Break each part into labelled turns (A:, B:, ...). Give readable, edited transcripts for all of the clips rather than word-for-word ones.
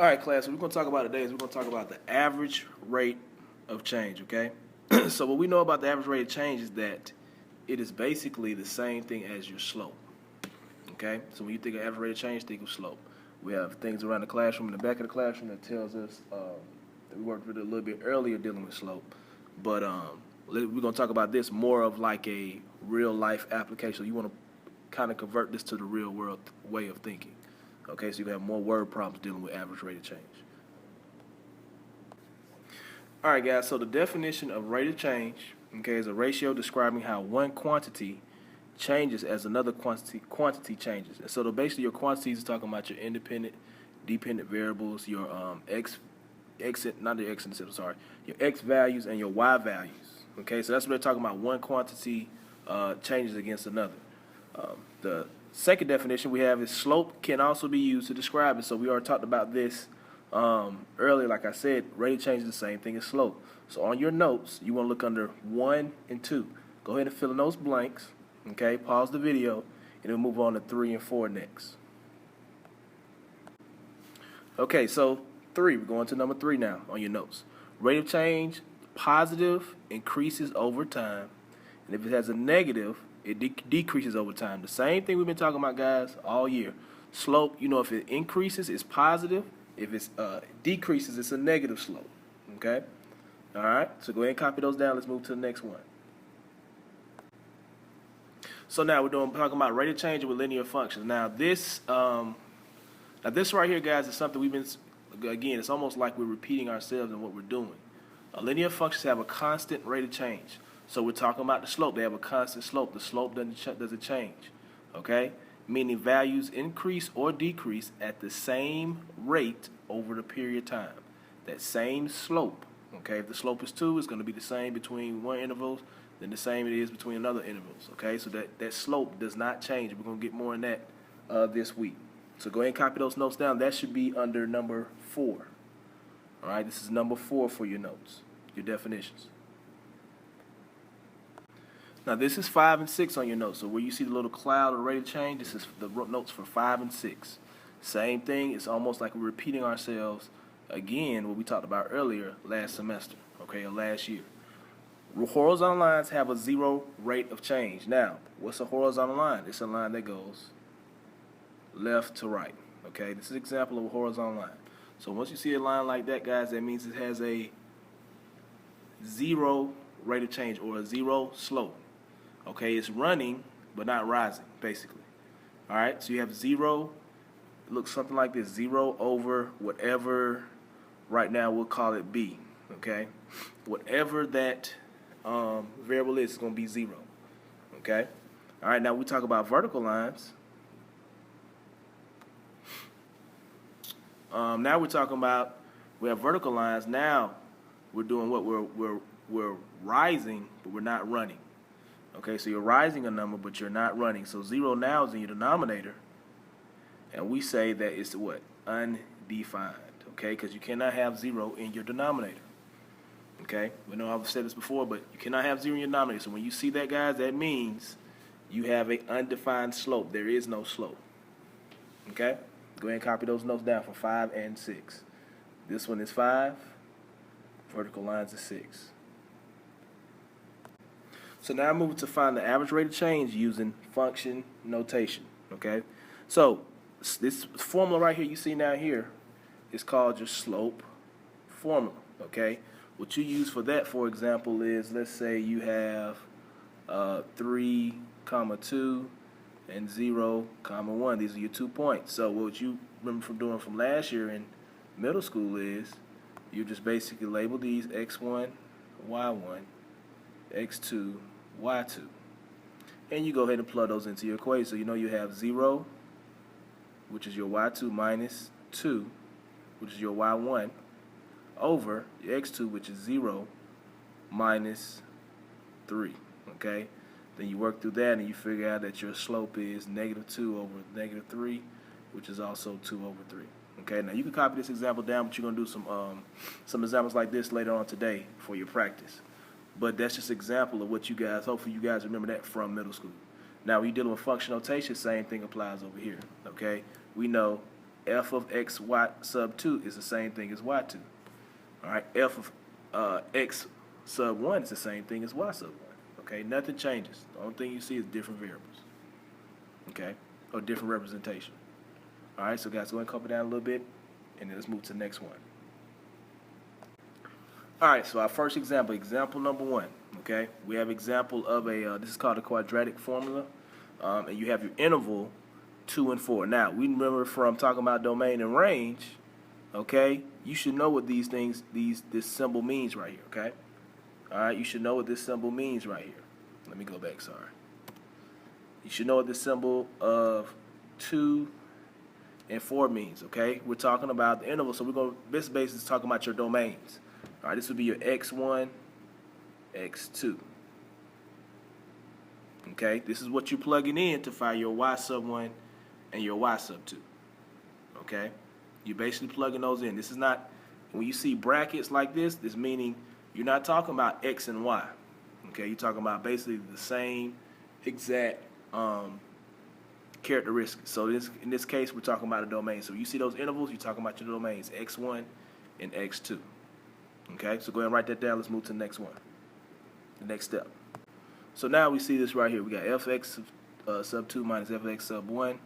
A: All right, class, what we're going to talk about today is we're going to talk about the average rate of change, okay? So what we know about the average rate of change is that it is basically the same thing as your slope, okay? So when you think of average rate of change, think of slope. We have things around the classroom, in the back of the classroom, that tells us that we worked with it a little bit earlier dealing with slope. But we're going to talk about this more of like a real-life application. You want to kind of convert this to the real-world way of thinking. Okay, so you have more word problems dealing with average rate of change. All right, guys, so the definition of rate of change, okay, is a ratio describing how one quantity changes as another quantity changes. And so basically your quantities is talking about your independent, dependent variables, your your x values and your y values. Okay, so that's what they're talking about. One quantity changes against another. The second definition we have is slope can also be used to describe it. So we already talked about this earlier. Like I said, rate of change is the same thing as slope. So on your notes, you want to look under 1 and 2. Go ahead and fill in those blanks. Okay, pause the video, and we'll move on to 3 and 4 next. Okay, so 3. We're going to number 3 now on your notes. Rate of change, positive, increases over time. And if it has a negative, it decreases over time. The same thing we've been talking about, guys, all year. Slope, you know, if it increases, it's positive. If it decreases, it's a negative slope. Okay? All right, so go ahead and copy those down. Let's move to the next one. So now we're talking about rate of change with linear functions. Now this right here, guys, is something we've been, again, it's almost like we're repeating ourselves in what we're doing. Linear functions have a constant rate of change. So we're talking about the slope. They have a constant slope. The slope doesn't change, okay? Meaning values increase or decrease at the same rate over the period of time. That same slope, okay? If the slope is 2, it's going to be the same between one interval than the same it is between another intervals, okay? So that slope does not change. We're going to get more on that this week. So go ahead and copy those notes down. That should be under number 4. All right, this is number 4 for your notes, your definitions. Now this is 5 and 6 on your notes. So where you see the little cloud or rate of change, this is the notes for 5 and 6. Same thing. It's almost like we're repeating ourselves again what we talked about earlier last semester, okay, or last year. Horizontal lines have a 0 rate of change. Now, what's a horizontal line? It's a line that goes left to right, okay? This is an example of a horizontal line. So once you see a line like that, guys, that means it has a 0 rate of change or a 0 slope. Okay, it's running but not rising, basically. All right, so you have 0, it looks something like this, 0 over whatever, right now we'll call it B, okay? Whatever that variable is, it's going to be 0, okay? All right, now we talk about vertical lines. Now we're talking about, we have vertical lines. Now we're doing what we're rising, but we're not running. Okay, so you're rising a number, but you're not running. So 0 now is in your denominator, and we say that it's what? Undefined, okay? Because you cannot have 0 in your denominator, okay? We know I've said this before, but you cannot have 0 in your denominator. So when you see that, guys, that means you have an undefined slope. There is no slope, okay? Go ahead and copy those notes down for 5 and 6. This one is 5, vertical lines is 6. So now I'm moving to find the average rate of change using function notation, okay? So this formula right here you see now here is called your slope formula, okay? What you use for that, for example, is, let's say you have 3, 2, and 0, 1. These are your 2 points. So what you remember from doing from last year in middle school is you just basically label these x1, y1, x2, y2. And you go ahead and plug those into your equation. So you know you have 0, which is your y2, minus 2, which is your y1, over your x2, which is 0, minus 3, okay? Then you work through that and you figure out that your slope is -2 over -3, which is also 2 over 3. Okay, now you can copy this example down, but you're going to do some examples like this later on today for your practice. But that's just an example of what you guys, hopefully you guys remember that from middle school. Now when you're dealing with function notation, same thing applies over here. Okay, we know f of x y sub 2 is the same thing as y2. All right, f of x sub 1 is the same thing as y sub 1. Okay, nothing changes. The only thing you see is different variables. Okay, or different representation. All right, so guys, go ahead and copy down a little bit, and then let's move to the next one. All right, so our first example, example number 1. Okay, we have example of a this is called a quadratic formula, and you have your interval 2 and 4. Now we remember from talking about domain and range. Okay, you should know what these things, this symbol means right here. Okay, all right, you should know what this symbol means right here. Let me go back. Sorry. You should know what this symbol of 2 and 4 means. Okay, we're talking about the interval, so we're going to this base is talking about your domains. All right, this would be your x1, x2. Okay, this is what you're plugging in to find your y sub 1 and your y sub 2. Okay, you're basically plugging those in. This is not, when you see brackets like this meaning you're not talking about x and y. Okay, you're talking about basically the same exact characteristics. So in this case, we're talking about a domain. So you see those intervals, you're talking about your domains, x1 and x2. Okay, so go ahead and write that down. Let's move to the next one, the next step. So now we see this right here. We got fx sub 2 minus fx sub 1.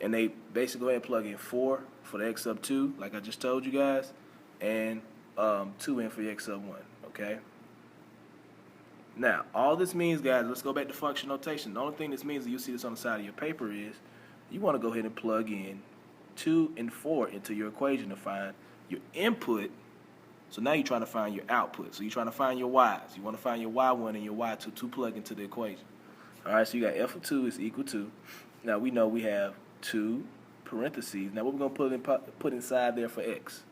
A: And they basically go ahead and plug in 4 for the x sub 2, like I just told you guys, and 2 in for the x sub 1. Okay? Now, all this means, guys, let's go back to function notation. The only thing this means, that you see this on the side of your paper, is you want to go ahead and plug in 2 and 4 into your equation to find your input. So now you're trying to find your output. So you're trying to find your y's. You want to find your y1 and your y2 to plug into the equation. All right, so you got f of 2 is equal to, now we know we have 2 parentheses. Now what we're going to put inside there for x?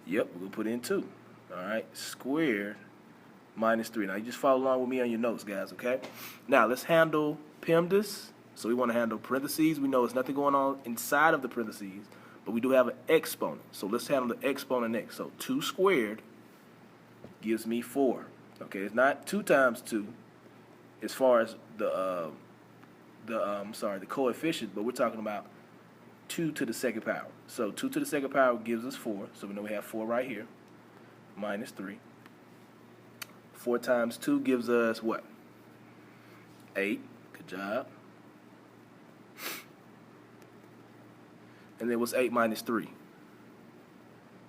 A: Yep, we're going to put in 2. All right, squared minus 3. Now you just follow along with me on your notes, guys, okay? Now let's handle PEMDAS. So we want to handle parentheses. We know there's nothing going on inside of the parentheses, but we do have an exponent. So let's handle the exponent next. So 2 squared gives me 4. Okay, it's not 2 times 2 as far as the coefficient, but we're talking about 2 to the second power. So 2 to the second power gives us 4. So we know we have 4 right here, minus 3. 4 times 2 gives us what? 8. Good job. And then what's 8 minus 3?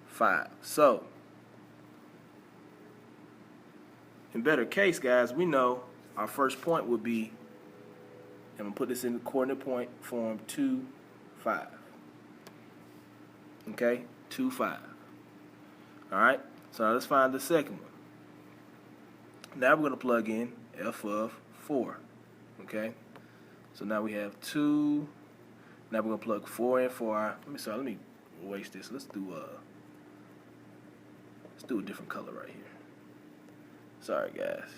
A: 5. So, in better case, guys, we know our first point would be, I'm going to put this in the coordinate point form, 2, 5. Okay? 2, 5. All right? So now let's find the second one. Now we're going to plug in f of 4. Okay? So now we have 2. Now we're going to plug 4 in for our, let me erase this. Let's do a different color right here. Sorry, guys.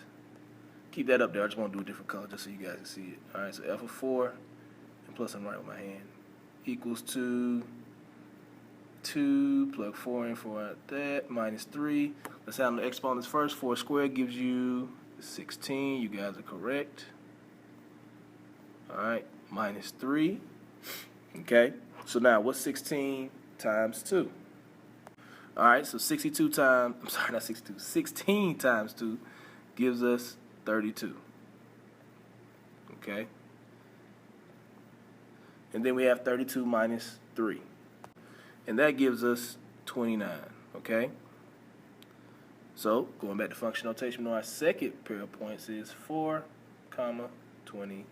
A: Keep that up there. I just want to do a different color just so you guys can see it. All right, so f of 4, and plus I'm writing with my hand, equals to 2, plug 4 in for that, minus 3. Let's handle the exponents first. 4 squared gives you 16. You guys are correct. All right, minus 3. Okay, so now what's 16 times 2? All right, so 16 times 2 gives us 32. Okay, and then we have 32 minus 3, and that gives us 29. Okay, so going back to function notation, we know our second pair of points is 4, 29.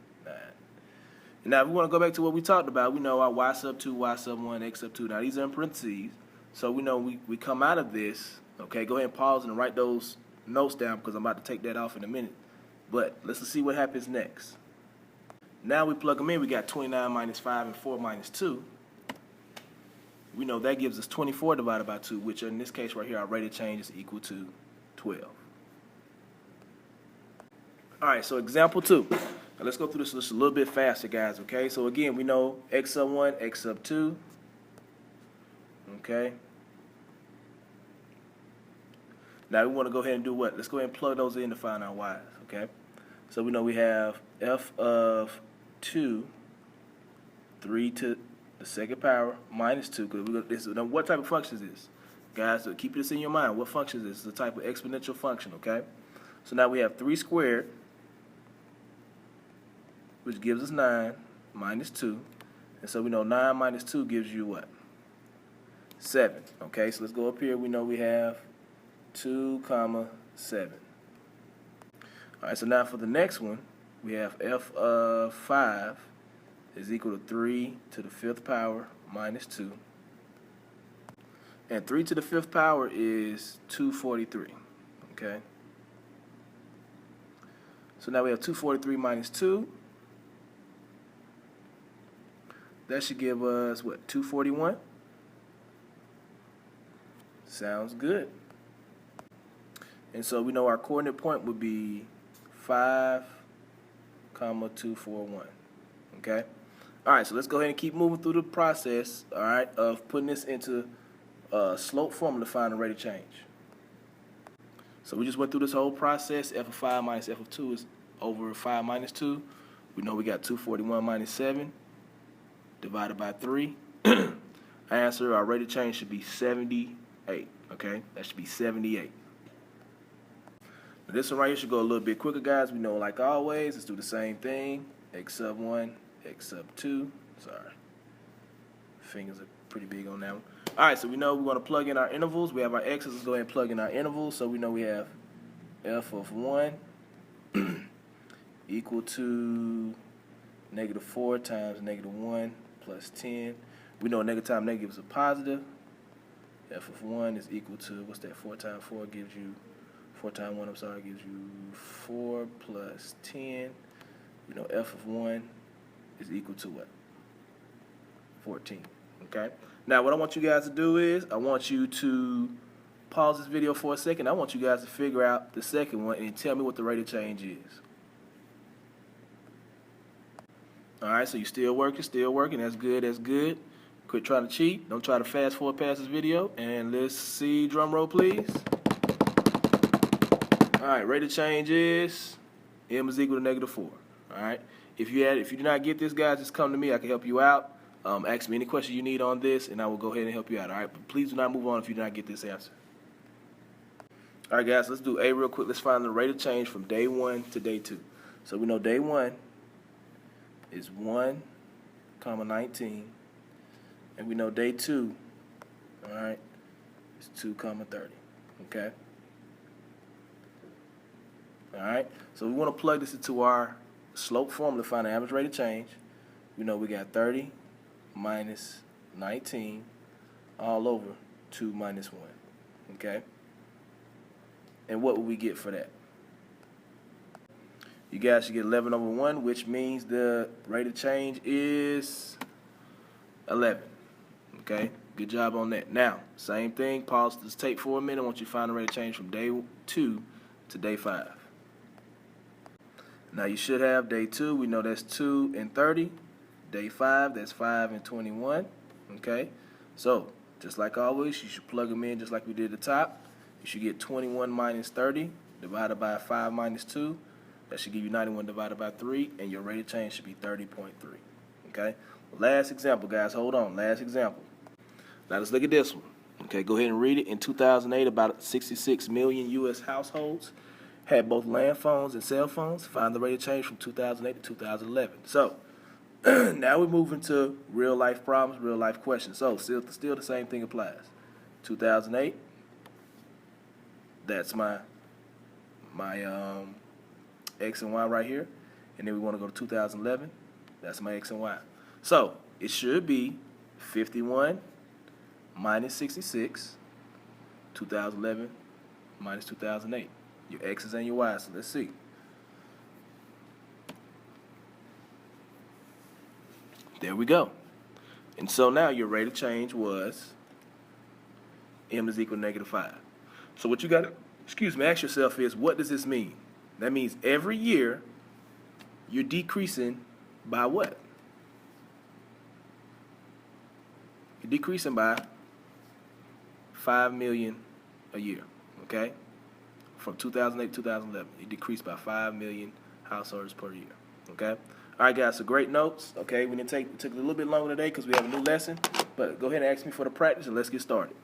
A: Now, if we want to go back to what we talked about, we know our y sub 2, y sub 1, x sub 2. Now, these are in parentheses, so we know we come out of this. Okay, go ahead and pause and write those notes down because I'm about to take that off in a minute. But let's see what happens next. Now we plug them in. We got 29 minus 5 and 4 minus 2. We know that gives us 24 divided by 2, which in this case right here, our rate of change is equal to 12. All right, so example 2. Now let's go through this just a little bit faster, guys, okay? So again, we know x sub 1, x sub 2, okay? Now we want to go ahead and do what? Let's go ahead and plug those in to find our y's, okay? So we know we have f of 2, 3 to the second power minus 2. Now what type of function is this? Guys, so keep this in your mind. What function is this? It's a type of exponential function, okay? So now we have 3 squared, which gives us 9 minus 2. And so we know 9 minus 2 gives you what? 7. Okay, so let's go up here. We know we have 2 comma 7. All right, so now for the next one, we have f of 5 is equal to 3 to the 5th power minus 2. And 3 to the 5th power is 243. Okay? So now we have 243 minus 2. That should give us, what, 241? Sounds good. And so we know our coordinate point would be 5, 241. Okay? All right, so let's go ahead and keep moving through the process, all right, of putting this into a slope formula to find the rate of change. So we just went through this whole process. F of 5 minus f of 2 is over 5 minus 2. We know we got 241 minus 7 divided by 3. Answer, our rate of change should be 78. Okay? That should be 78. Now this one right here should go a little bit quicker, guys. We know, like always, let's do the same thing. X sub 1, X sub 2. Sorry. Fingers are pretty big on that one. All right, so we know we want to plug in our intervals. We have our x's. Let's go ahead and plug in our intervals. So we know we have f of 1 equal to -4 times -1 plus 10. We know negative times negative is a positive. F of 1 is equal to, what's that? 4 times 4 gives you, 4 times 1, I'm sorry, gives you 4 plus 10. We know f of 1 is equal to what? 14. Okay? Now, what I want you guys to do is, I want you to pause this video for a second. I want you guys to figure out the second one and tell me what the rate of change is. All right, so you're still working. That's good, that's good. Quit trying to cheat. Don't try to fast forward past this video. And let's see, drum roll, please. All right, rate of change is m is equal to -4. All right. If you do not get this, guys, just come to me. I can help you out. Ask me any question you need on this, and I will go ahead and help you out. All right, but please do not move on if you do not get this answer. All right, guys, let's do A real quick. Let's find the rate of change from day 1 to day 2. So we know day 1 is 1, 19, and we know day 2, all right, is 2, 30. Okay. All right. So we want to plug this into our slope formula to find the average rate of change. We know we got 30 minus 19 all over 2 minus 1. Okay? And what would we get for that? You guys should get 11 over 1, which means the rate of change is 11. Okay? Good job on that. Now, same thing. Pause this tape for a minute. I want you to find the rate of change from day 2 to day 5. Now, you should have day 2. We know that's 2 and 30. Day 5, that's 5 and 21. Okay? So, just like always, you should plug them in just like we did at the top. You should get 21 minus 30 divided by 5 minus 2. That should give you 91 divided by 3, and your rate of change should be 30.3. Okay? Last example, guys. Hold on. Last example. Now, let's look at this one. Okay, go ahead and read it. In 2008, about 66 million U.S. households had both land phones and cell phones. Find the rate of change from 2008 to 2011. So, now we're moving to real-life problems, real-life questions. So, still the same thing applies. 2008, that's my X and Y right here. And then we want to go to 2011. That's my X and Y. So, it should be 51 minus 66, 2011 minus 2008. Your X's and your Y's. So, let's see. There we go. And so now your rate of change was m is equal to -5. So what you got to, ask yourself is, what does this mean? That means every year you're decreasing by what? You're decreasing by 5 million a year, okay? From 2008 to 2011, you decreased by 5 million households per year, okay? All right, guys, so great notes. Okay, we took a little bit longer today because we have a new lesson, but go ahead and ask me for the practice and let's get started.